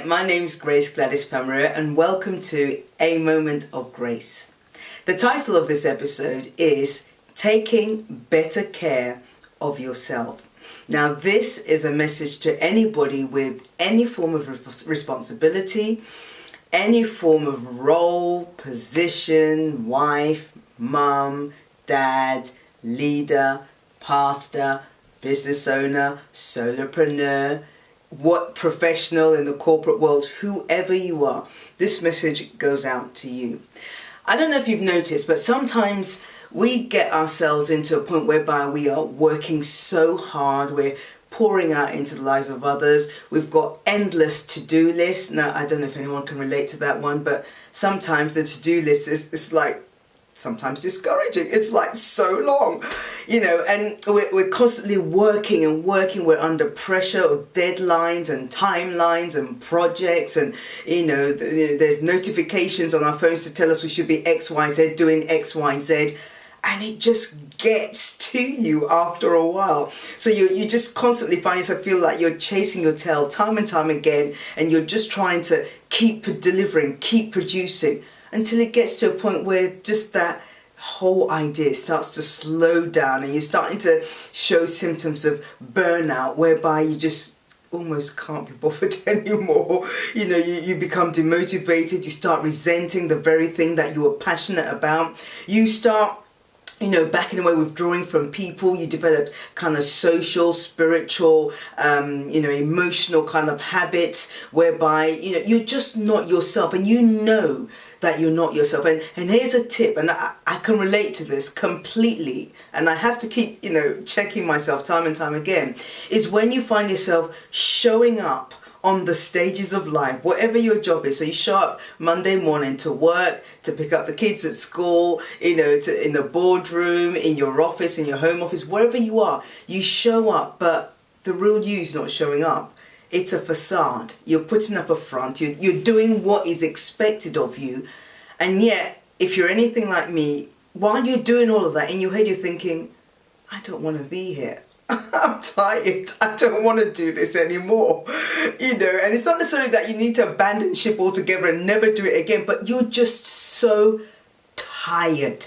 Hi, my name's Grace Gladys Famoriyo and welcome to A Moment of Grace. The title of this episode is Taking Better Care of Yourself. Now this is a message to anybody with any form of responsibility, any form of role, position, wife, mum, dad, leader, pastor, business owner, solopreneur, what professional in the corporate world, whoever you are, this message goes out to you. I don't know if you've noticed, but sometimes we get ourselves into a point whereby we are working so hard, we're pouring out into the lives of others, we've got endless to-do lists. Now, I don't know if anyone can relate to that one, but sometimes the to-do list is like sometimes discouraging. It's like so long, and we're constantly working and working. We're under pressure of deadlines and timelines and projects, and there's notifications on our phones to tell us we should be XYZ, doing XYZ, and it just gets to you after a while. So you just constantly find yourself feel like you're chasing your tail time and time again, and you're just trying to keep delivering, keep producing, until it gets to a point where just that whole idea starts to slow down and you're starting to show symptoms of burnout, whereby you just almost can't be bothered anymore. You become demotivated, you start resenting the very thing that you were passionate about. You start backing away, withdrawing from people. You develop kind of social, spiritual, emotional kind of habits whereby, you're just not yourself, and that you're not yourself. And here's a tip, and I can relate to this completely, and I have to keep, checking myself time and time again, is when you find yourself showing up on the stages of life, whatever your job is. So you show up Monday morning to work, to pick up the kids at school, in the boardroom, in your office, in your home office, wherever you are, you show up, but the real you's not showing up. It's a facade. You're putting up a front. You're doing what is expected of you. And yet, if you're anything like me, while you're doing all of that, in your head you're thinking, I don't want to be here. I'm tired. I don't want to do this anymore. And it's not necessarily that you need to abandon ship altogether and never do it again, but you're just so tired.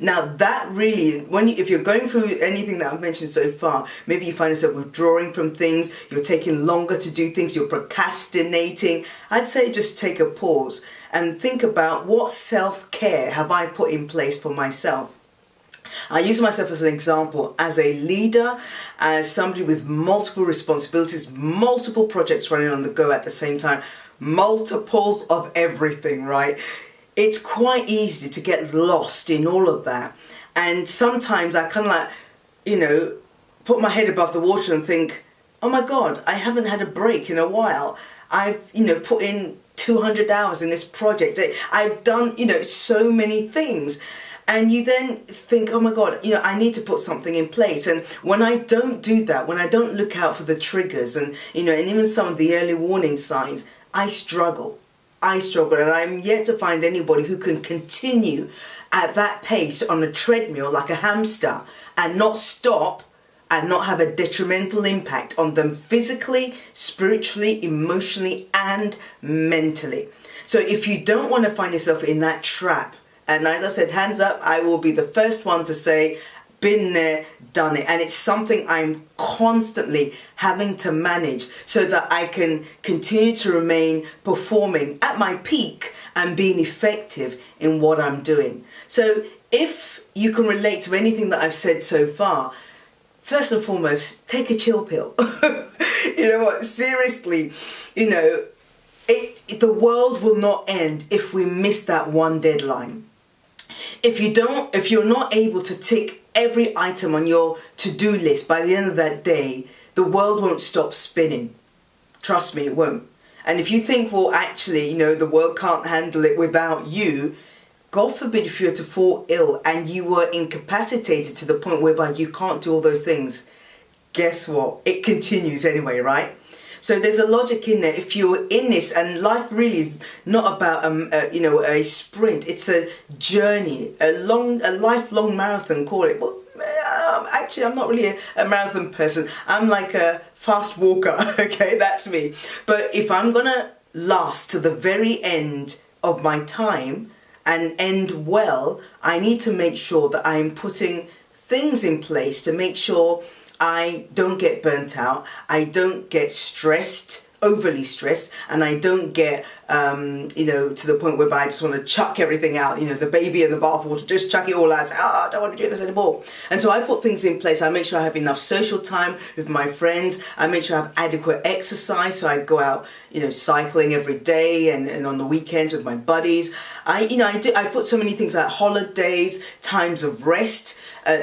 Now that really, if you're going through anything that I've mentioned so far, maybe you find yourself withdrawing from things, you're taking longer to do things, you're procrastinating, I'd say just take a pause and think about what self-care have I put in place for myself. I use myself as an example, as a leader, as somebody with multiple responsibilities, multiple projects running on the go at the same time, multiples of everything, right? It's quite easy to get lost in all of that. And sometimes I kind of put my head above the water and think, oh my God, I haven't had a break in a while. I've, put in 200 hours in this project. I've done, so many things. And you then think, oh my God, I need to put something in place. And when I don't do that, when I don't look out for the triggers and even some of the early warning signs, I struggle, and I'm yet to find anybody who can continue at that pace on a treadmill like a hamster and not stop and not have a detrimental impact on them physically, spiritually, emotionally, and mentally. So if you don't want to find yourself in that trap, and as I said, hands up, I will be the first one to say, been there, done it. And it's something I'm constantly having to manage so that I can continue to remain performing at my peak and being effective in what I'm doing. So if you can relate to anything that I've said so far, first and foremost, take a chill pill. You know what? Seriously, the world will not end if we miss that one deadline. If you're not able to tick every item on your to-do list by the end of that day, the world won't stop spinning. Trust me, it won't. And if you think, well, actually, the world can't handle it without you, God forbid if you were to fall ill and you were incapacitated to the point whereby you can't do all those things, guess what? It continues anyway, right? So there's a logic in there. If you're in this, and life really is not about a sprint. It's a journey, a lifelong marathon. Call it. Well, actually, I'm not really a marathon person. I'm like a fast walker. Okay, that's me. But if I'm gonna last to the very end of my time and end well, I need to make sure that I'm putting things in place to make sure I don't get burnt out, I don't get stressed, overly stressed, and I don't get, to the point whereby I just want to chuck everything out, the baby in the bathwater, just chuck it all out, say, I don't want to do this anymore. And so I put things in place. I make sure I have enough social time with my friends. I make sure I have adequate exercise. So I go out, cycling every day and on the weekends with my buddies. I put so many things like holidays, times of rest,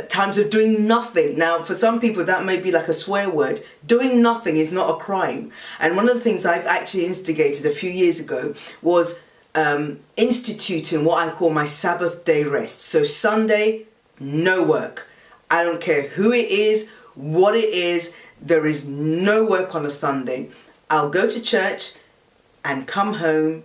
times of doing nothing. Now, for some people, that may be like a swear word. Doing nothing is not a crime. And one of the things I've actually instigated a few years ago was instituting what I call my Sabbath day rest. So Sunday, no work. I don't care who it is, what it is. There is no work on a Sunday. I'll go to church and come home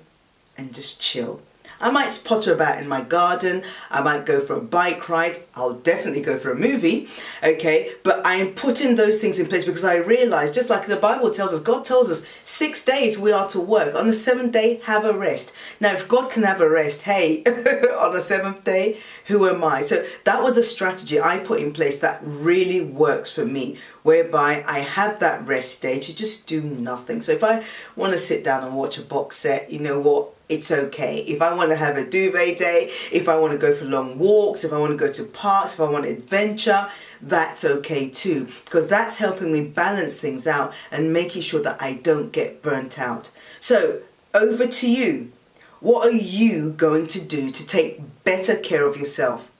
and just chill. I might potter about in my garden. I might go for a bike ride. I'll definitely go for a movie, okay? But I am putting those things in place because I realize, just like the Bible tells us, God tells us 6 days we are to work. On the 7th day, have a rest. Now, if God can have a rest, hey, on the 7th day, who am I? So that was a strategy I put in place that really works for me, whereby I have that rest day to just do nothing. So if I want to sit down and watch a box set, you know what? It's okay. If I want to have a duvet day, if I want to go for long walks, if I want to go to parks, if I want adventure, that's okay too. Because that's helping me balance things out and making sure that I don't get burnt out. So over to you. What are you going to do to take better care of yourself?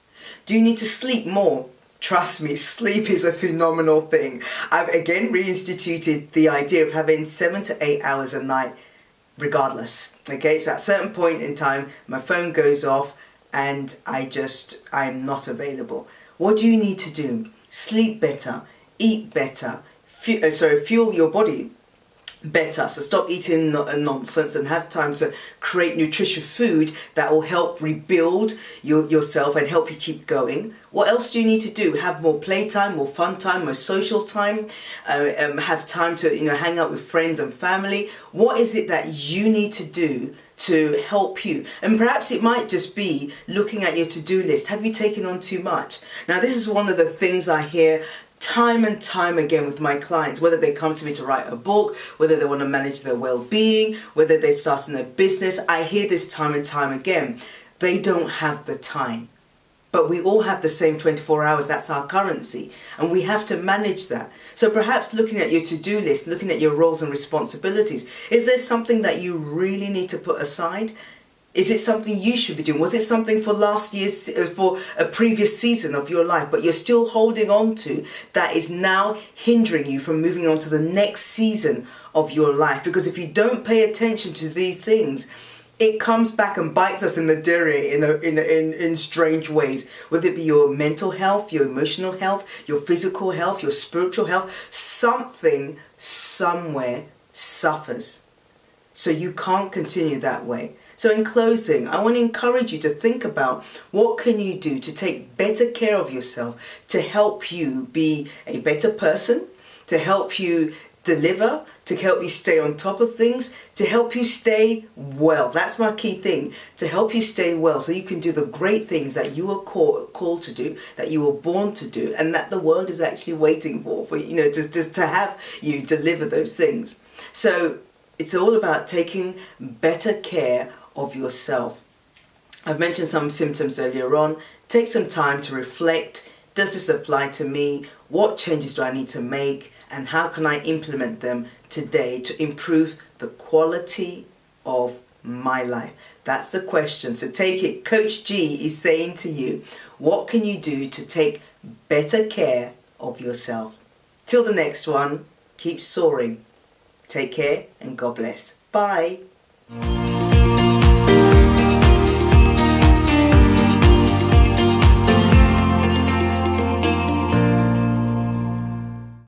Do you need to sleep more? Trust me, sleep is a phenomenal thing. I've again reinstituted the idea of having 7 to 8 hours a night regardless. Okay, so at a certain point in time, my phone goes off and I'm not available. What do you need to do? Sleep better, eat better, fuel your body better. So stop eating nonsense and have time to create nutritious food that will help rebuild yourself and help you keep going. What else do you need to do? Have more playtime, more fun time, more social time, have time to hang out with friends and family. What is it that you need to do to help you? And perhaps it might just be looking at your to-do list. Have you taken on too much? Now, this is one of the things I hear time and time again with my clients, whether they come to me to write a book, whether they want to manage their well-being, whether they're starting a business. I hear this time and time again. They don't have the time. But we all have the same 24 hours. That's our currency. And we have to manage that. So perhaps looking at your to-do list, looking at your roles and responsibilities, is there something that you really need to put aside? Is it something you should be doing? Was it something for for a previous season of your life, but you're still holding on to that is now hindering you from moving on to the next season of your life? Because if you don't pay attention to these things, it comes back and bites us in the derriere in strange ways, whether it be your mental health, your emotional health, your physical health, your spiritual health. Something somewhere suffers. So you can't continue that way. So in closing, I want to encourage you to think about what can you do to take better care of yourself, to help you be a better person, to help you deliver, to help you stay on top of things, to help you stay well. That's my key thing, to help you stay well so you can do the great things that you were called to do, that you were born to do, and that the world is actually waiting for to have you deliver those things. So it's all about taking better care of yourself. I've mentioned some symptoms earlier on. Take some time to reflect. Does this apply to me? What changes do I need to make? And how can I implement them today to improve the quality of my life? That's the question. So take it. Coach G is saying to you, what can you do to take better care of yourself? Till the next one, keep soaring. Take care and God bless. Bye.